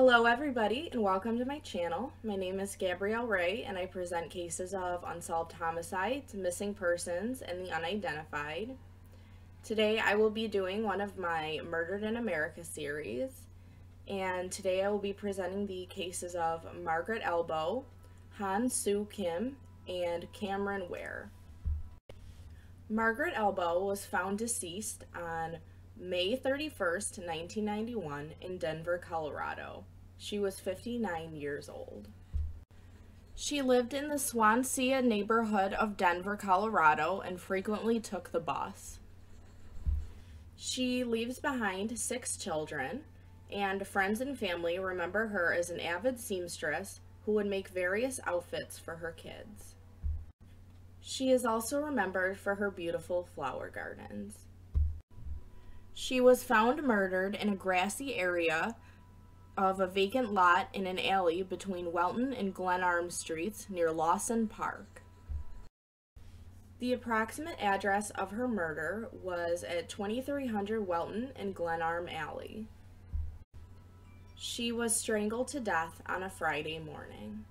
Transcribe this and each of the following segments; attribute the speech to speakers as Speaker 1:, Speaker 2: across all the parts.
Speaker 1: Hello everybody and welcome to my channel. My name is Gabrielle Ray and I present cases of unsolved homicides, missing persons, and the unidentified. Today I will be doing one of my Murdered in America series, and today I will be presenting the cases of Margaret Albo, Soo Kim, and Cameron Ware. Margaret Albo was found deceased on May 31st, 1991 in Denver, Colorado. She was 59 years old. She lived in the Swansea neighborhood of Denver, Colorado, and frequently took the bus. She leaves behind 6 children, and friends and family remember her as an avid seamstress who would make various outfits for her kids. She is also remembered for her beautiful flower gardens. She was found murdered in a grassy area of a vacant lot in an alley between Welton and Glenarm Streets near Lawson Park. The approximate address of her murder was at 2300 Welton and Glenarm Alley. She was strangled to death on a Friday morning.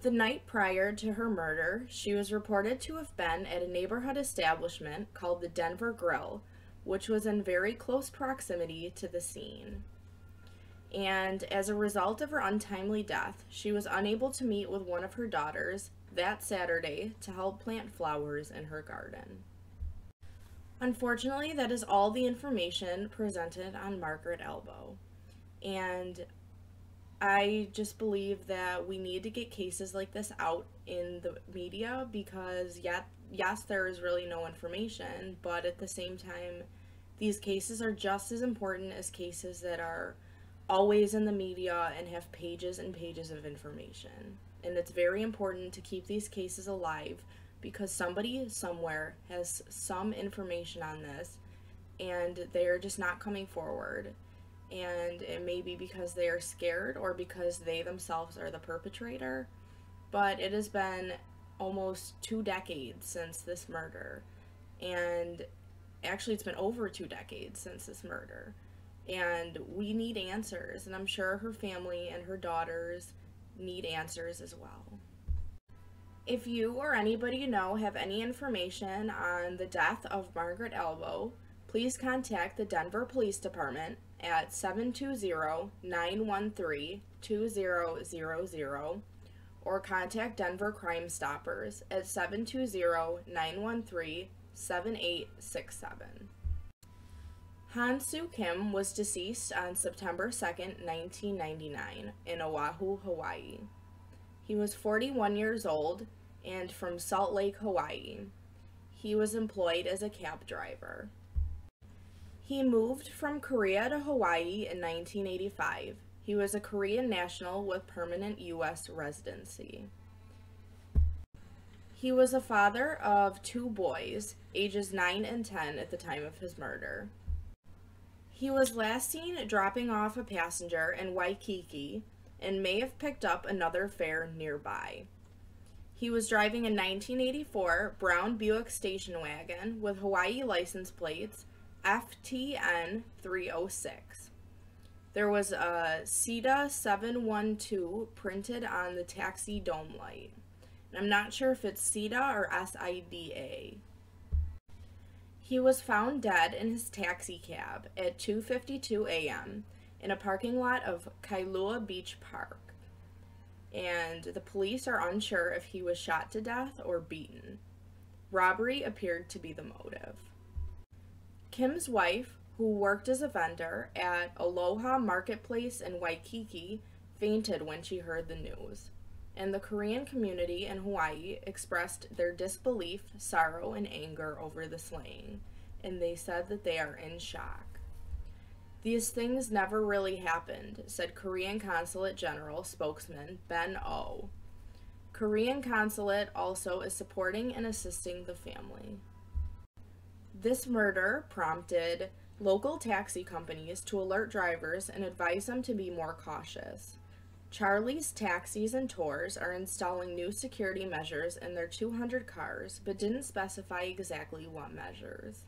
Speaker 1: The night prior to her murder, she was reported to have been at a neighborhood establishment called the Denver Grill, which was in very close proximity to the scene. And as a result of her untimely death, she was unable to meet with one of her daughters that Saturday to help plant flowers in her garden. Unfortunately, that is all the information presented on Margaret Albo. And I just believe that we need to get cases like this out in the media because, yes, there is really no information, but at the same time, these cases are just as important as cases that are always in the media and have pages and pages of information. And it's very important to keep these cases alive because somebody somewhere has some information on this and they're just not coming forward. And it may be because they are scared or because they themselves are the perpetrator, but it has been almost 2 decades since this murder, and actually it's been over 2 decades since this murder, and we need answers, and I'm sure her family and her daughters need answers as well. If you or anybody you know have any information on the death of Margaret Albo, please contact the Denver Police Department at 720-913-2000 or contact Denver Crime Stoppers at 720-913-7867. Soo Kim was deceased on September 2nd, 1999 in Oahu, Hawaii. He was 41 years old and from Salt Lake, Hawaii. He was employed as a cab driver. He moved from Korea to Hawaii in 1985. He was a Korean national with permanent U.S. residency. He was a father of 2 boys, ages 9 and 10 at the time of his murder. He was last seen dropping off a passenger in Waikiki and may have picked up another fare nearby. He was driving a 1984 brown Buick station wagon with Hawaii license plates FTN 306. There was a SIDA 712 printed on the taxi dome light. And I'm not sure if it's SIDA or SIDA. He was found dead in his taxi cab at 2:52 a.m. in a parking lot of Kailua Beach Park. And the police are unsure if he was shot to death or beaten. Robbery appeared to be the motive. Kim's wife, who worked as a vendor at Aloha Marketplace in Waikiki, fainted when she heard the news, and the Korean community in Hawaii expressed their disbelief, sorrow, and anger over the slaying, and they said that they are in shock. "These things never really happened," said Korean Consulate General spokesman Ben Oh. Korean Consulate also is supporting and assisting the family. This murder prompted local taxi companies to alert drivers and advise them to be more cautious. Charlie's Taxis and Tours are installing new security measures in their 200 cars, but didn't specify exactly what measures.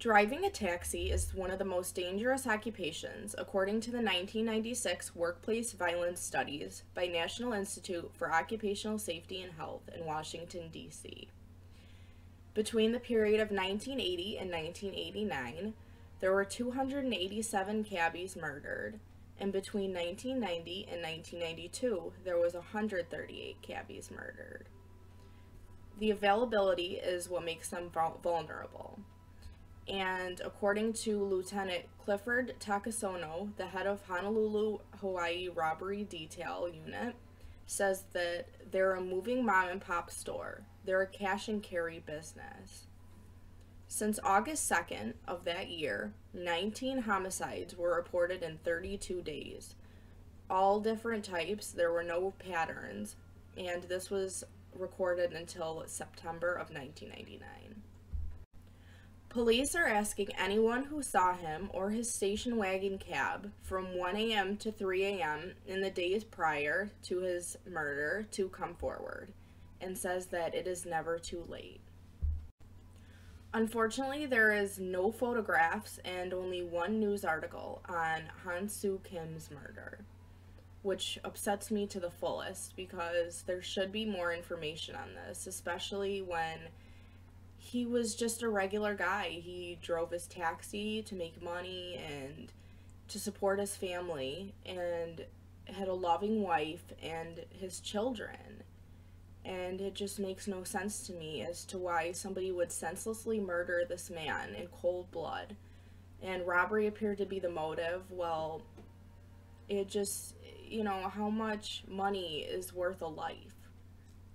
Speaker 1: Driving a taxi is one of the most dangerous occupations, according to the 1996 Workplace Violence Studies by National Institute for Occupational Safety and Health in Washington, D.C. Between the period of 1980 and 1989, there were 287 cabbies murdered, and between 1990 and 1992, there was 138 cabbies murdered. The availability is what makes them vulnerable. And according to Lieutenant Clifford Takasono, the head of Honolulu, Hawaii Robbery Detail Unit, says that they're a moving mom-and-pop store. They're a cash and carry business. Since August 2nd of that year, 19 homicides were reported in 32 days. All different types, there were no patterns, and this was recorded until September of 1999. Police are asking anyone who saw him or his station wagon cab from 1 a.m. to 3 a.m. in the days prior to his murder to come forward, and says that it is never too late. Unfortunately, there is no photographs and only one news article on Soo Kim's murder, which upsets me to the fullest because there should be more information on this, especially when he was just a regular guy. He drove his taxi to make money and to support his family, and had a loving wife and his children. And it just makes no sense to me as to why somebody would senselessly murder this man in cold blood. And robbery appeared to be the motive. Well, it just, how much money is worth a life?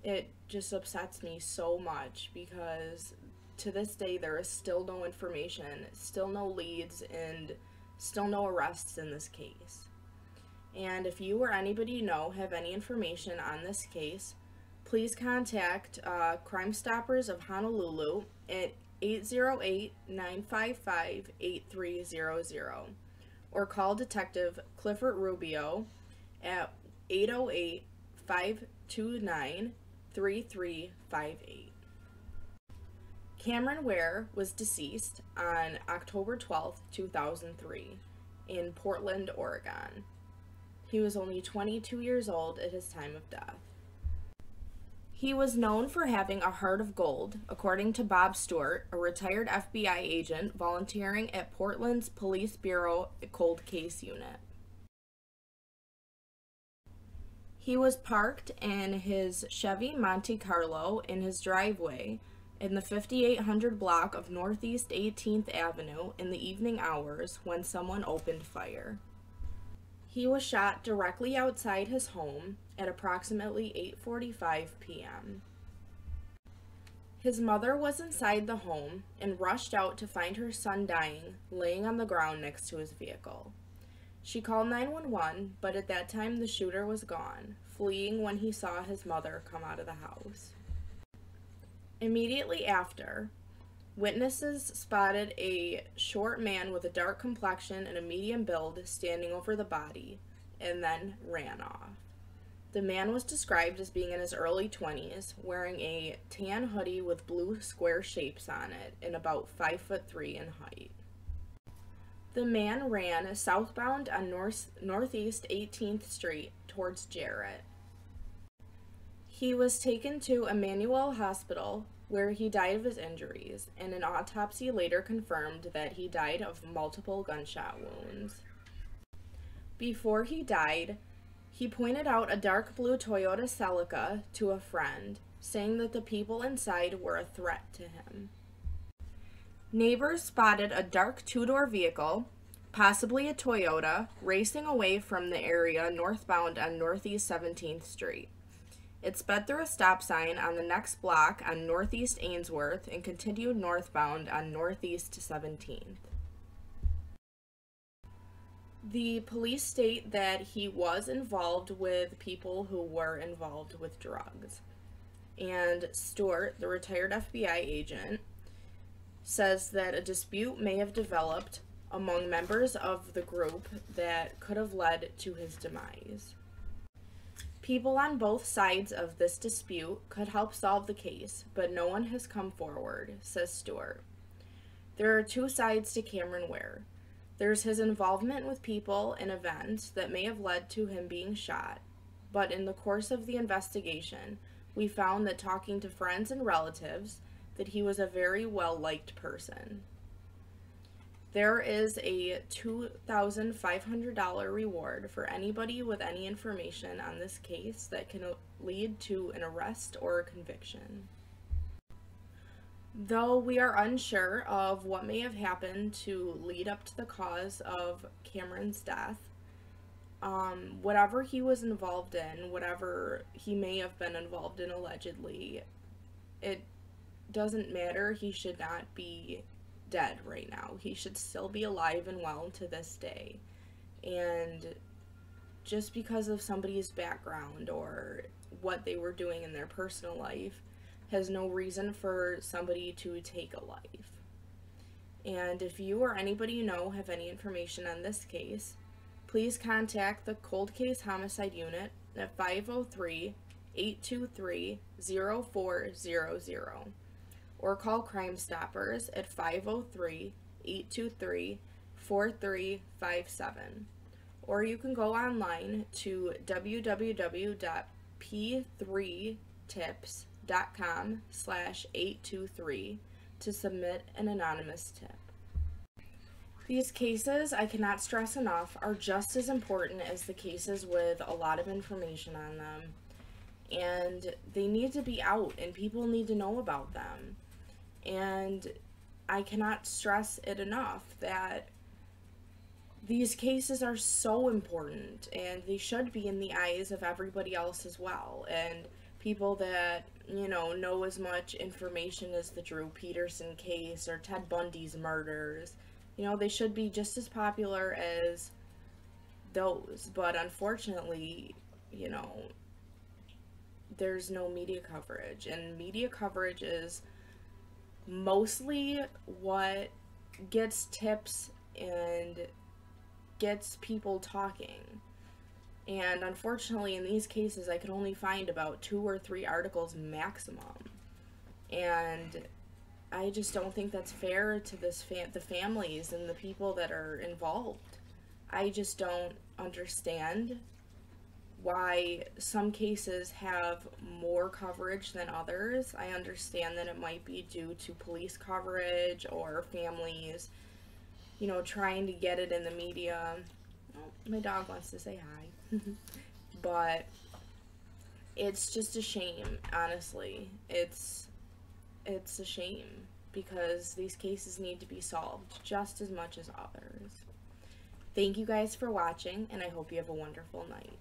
Speaker 1: It just upsets me so much because to this day there is still no information, still no leads, and still no arrests in this case. And if you or anybody you know have any information on this case, please contact Crime Stoppers of Honolulu at 808-955-8300 or call Detective Clifford Rubio at 808-529-3358. Cameron Ware was deceased on October 12, 2003 in Portland, Oregon. He was only 22 years old at his time of death. He was known for having a heart of gold, according to Bob Stewart, a retired FBI agent volunteering at Portland's Police Bureau Cold Case Unit. He was parked in his Chevy Monte Carlo in his driveway in the 5800 block of Northeast 18th Avenue in the evening hours when someone opened fire. He was shot directly outside his home at approximately 8:45 p.m. His mother was inside the home and rushed out to find her son dying, laying on the ground next to his vehicle. She called 911, but at that time the shooter was gone, fleeing when he saw his mother come out of the house. Immediately after, witnesses spotted a short man with a dark complexion and a medium build standing over the body, and then ran off. The man was described as being in his early 20s, wearing a tan hoodie with blue square shapes on it, and about 5'3" in height. The man ran southbound on Northeast 18th Street towards Jarrett. He was taken to Emmanuel Hospital, where he died of his injuries, and an autopsy later confirmed that he died of multiple gunshot wounds. Before he died, he pointed out a dark blue Toyota Celica to a friend, saying that the people inside were a threat to him. Neighbors spotted a dark two-door vehicle, possibly a Toyota, racing away from the area northbound on Northeast 17th Street. It sped through a stop sign on the next block on Northeast Ainsworth and continued northbound on Northeast 17th. The police state that he was involved with people who were involved with drugs. And Stewart, the retired FBI agent, says that a dispute may have developed among members of the group that could have led to his demise. People on both sides of this dispute could help solve the case, but no one has come forward, says Stewart. There are two sides to Cameron Ware. There's his involvement with people and events that may have led to him being shot, but in the course of the investigation, we found that talking to friends and relatives, that he was a very well-liked person. There is a $2,500 reward for anybody with any information on this case that can lead to an arrest or a conviction. Though we are unsure of what may have happened to lead up to the cause of Cameron's death, whatever he was involved in, whatever he may have been involved in allegedly, it doesn't matter. He should not be dead right now. He should still be alive and well to this day. And just because of somebody's background or what they were doing in their personal life has no reason for somebody to take a life. And if you or anybody you know have any information on this case, please contact the Cold Case Homicide Unit at 503-823-0400 or call Crime Stoppers at 503-823-4357. Or you can go online to www.p3tips.com/823 to submit an anonymous tip. These cases, I cannot stress enough, are just as important as the cases with a lot of information on them. And they need to be out, and people need to know about them. And I cannot stress it enough that these cases are so important, and they should be in the eyes of everybody else as well. And people that, know as much information as the Drew Peterson case or Ted Bundy's murders, they should be just as popular as those. But unfortunately, there's no media coverage. And media coverage is mostly what gets tips and gets people talking. And unfortunately, in these cases, I could only find about 2 or 3 articles maximum. And I just don't think that's fair to the families and the people that are involved. I just don't understand why some cases have more coverage than others. I understand that it might be due to police coverage or families, trying to get it in the media. Oh, my dog wants to say hi. But it's just a shame, honestly. It's a shame because these cases need to be solved just as much as others. Thank you guys for watching, and I hope you have a wonderful night.